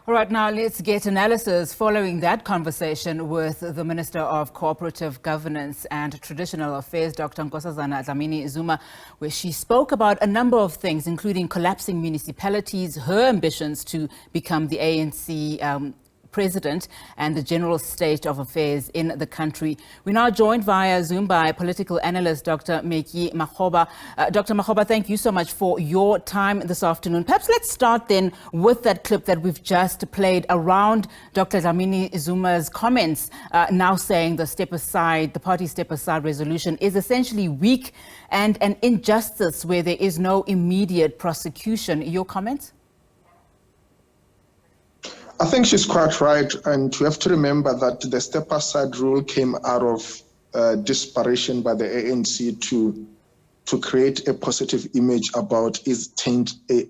All right, now let's get analysis following that conversation with the Minister of Cooperative Governance and Traditional Affairs, Dr. Nkosazana Dlamini-Zuma, where she spoke about a number of things, including collapsing municipalities, her ambitions to become the ANC president and the general state of affairs in the country. We're now joined via Zoom by political analyst Dr. Metji Makgoba. Dr. Makgoba, thank you so much for your time this afternoon. Perhaps let's start then with that clip that we've just played around Dr. Dlamini-Zuma's comments, now saying the party step aside resolution is essentially weak and an injustice where there is no immediate prosecution. Your comments? I think she's quite right, and we have to remember that the step-aside rule came out of desperation by the ANC to create a positive image about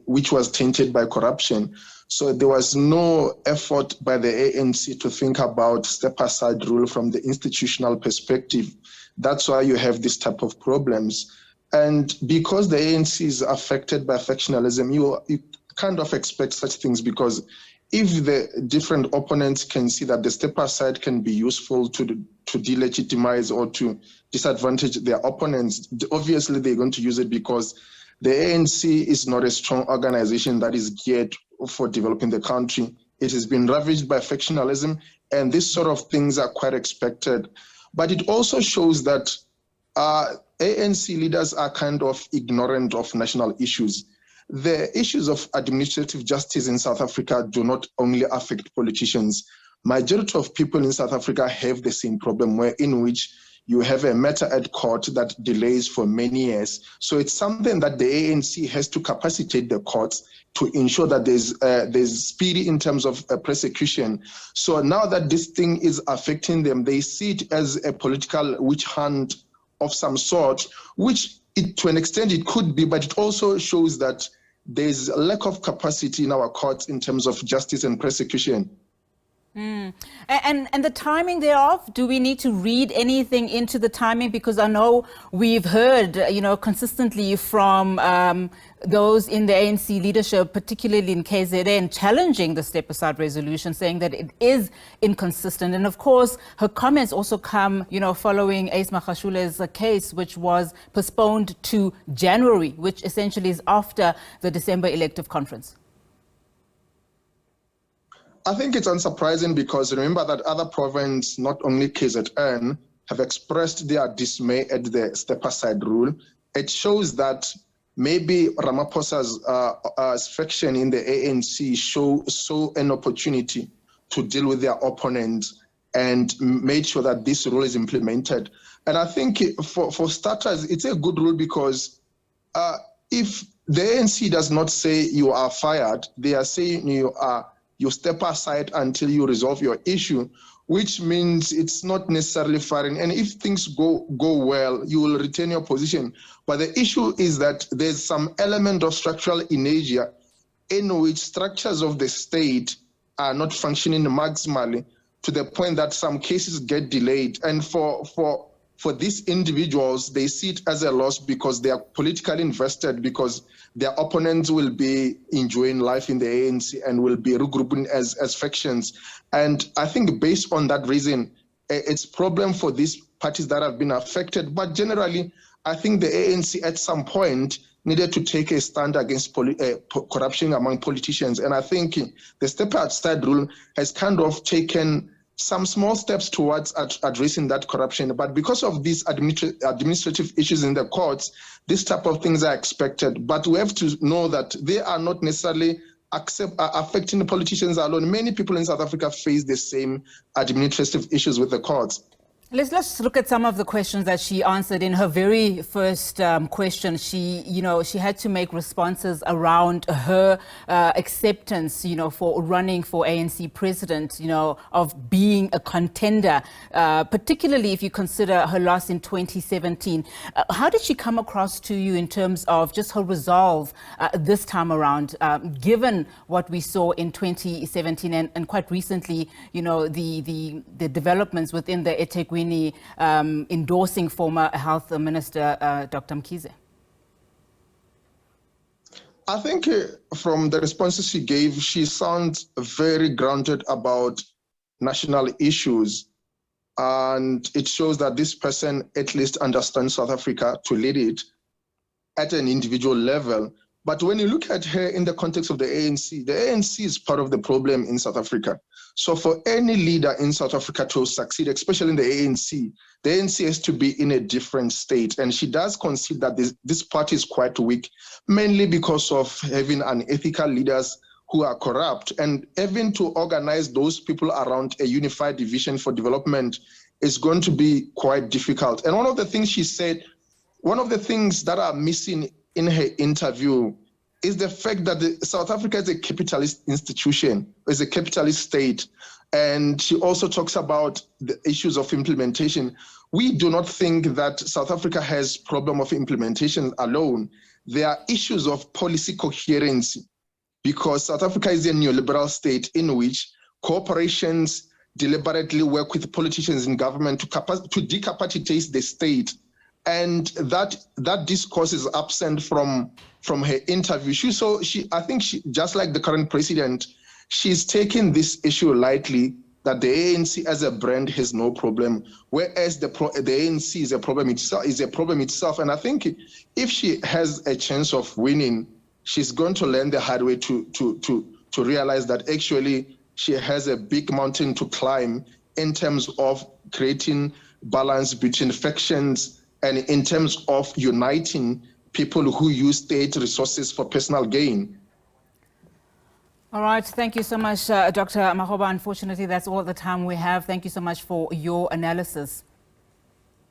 which was tainted by corruption. So there was no effort by the ANC to think about step-aside rule from the institutional perspective. That's why you have this type of problems. And because the ANC is affected by factionalism, you kind of expect such things, because if the different opponents can see that the step aside can be useful to delegitimize or to disadvantage their opponents, obviously they're going to use it, because the ANC is not a strong organization that is geared for developing the country. It has been ravaged by factionalism, and these sort of things are quite expected. But it also shows that ANC leaders are kind of ignorant of national issues. The issues of administrative justice in South Africa do not only affect politicians. Majority of people in South Africa have the same problem, in which you have a matter at court that delays for many years. So it's something that the ANC has to capacitate the courts to ensure that there's speedy in terms of prosecution. So now that this thing is affecting them, they see it as a political witch hunt of some sort, which to an extent it could be, but it also shows that there's a lack of capacity in our courts in terms of justice and prosecution. And the timing thereof, do we need to read anything into the timing? Because I know we've heard, consistently from those in the ANC leadership, particularly in KZN, challenging the step-aside resolution, saying that it is inconsistent. And of course, her comments also come, following Ace Magashule's case, which was postponed to January, which essentially is after the December elective conference. I think it's unsurprising, because remember that other provinces, not only KZN, have expressed their dismay at the step-aside rule. It shows that maybe Ramaphosa's faction in the ANC saw an opportunity to deal with their opponents and made sure that this rule is implemented. And I think for starters, it's a good rule, because if the ANC does not say you are fired, they are saying you step aside until you resolve your issue, which means it's not necessarily firing. And if things go well, you will retain your position. But the issue is that there's some element of structural inertia in which structures of the state are not functioning maximally, to the point that some cases get delayed. And for these individuals, they see it as a loss, because they are politically invested, because their opponents will be enjoying life in the ANC and will be regrouping as factions. And I think based on that reason, it's a problem for these parties that have been affected. But generally, I think the ANC at some point needed to take a stand against corruption among politicians. And I think the step-aside rule has kind of taken some small steps towards addressing that corruption. But because of these administrative issues in the courts, this type of things are expected. But we have to know that they are not necessarily affecting the politicians alone. Many people in South Africa face the same administrative issues with the courts. Let's look at some of the questions that she answered. In her very first question, she had to make responses around her acceptance, for running for ANC president, of being a contender, particularly if you consider her loss in 2017. How did she come across to you in terms of just her resolve this time around, given what we saw in 2017 and quite recently, the developments within the eThekwini endorsing former Health Minister Dr. Mkhize? I think from the responses she gave, she sounds very grounded about national issues. And it shows that this person at least understands South Africa to lead it at an individual level. But when you look at her in the context of the ANC is part of the problem in South Africa. So for any leader in South Africa to succeed, especially in the ANC has to be in a different state. And she does concede that this party is quite weak, mainly because of having unethical leaders who are corrupt. And having to organize those people around a unified vision for development is going to be quite difficult. And one of the things she said, one of the things that are missing in her interview is the fact that South Africa is a capitalist institution, is a capitalist state. And she also talks about the issues of implementation. We do not think that South Africa has problem of implementation alone. There are issues of policy coherence, because South Africa is a neoliberal state in which corporations deliberately work with politicians in government to decapacitate the state. And that discourse is absent from her interview. I think just like the current president, she's taking this issue lightly, that the ANC as a brand has no problem, whereas the ANC is a problem itself. And I think if she has a chance of winning, she's going to learn the hard way to realize that actually she has a big mountain to climb in terms of creating balance between factions and in terms of uniting people who use state resources for personal gain. All right. Thank you so much, Dr. Makgoba. Unfortunately, that's all the time we have. Thank you so much for your analysis.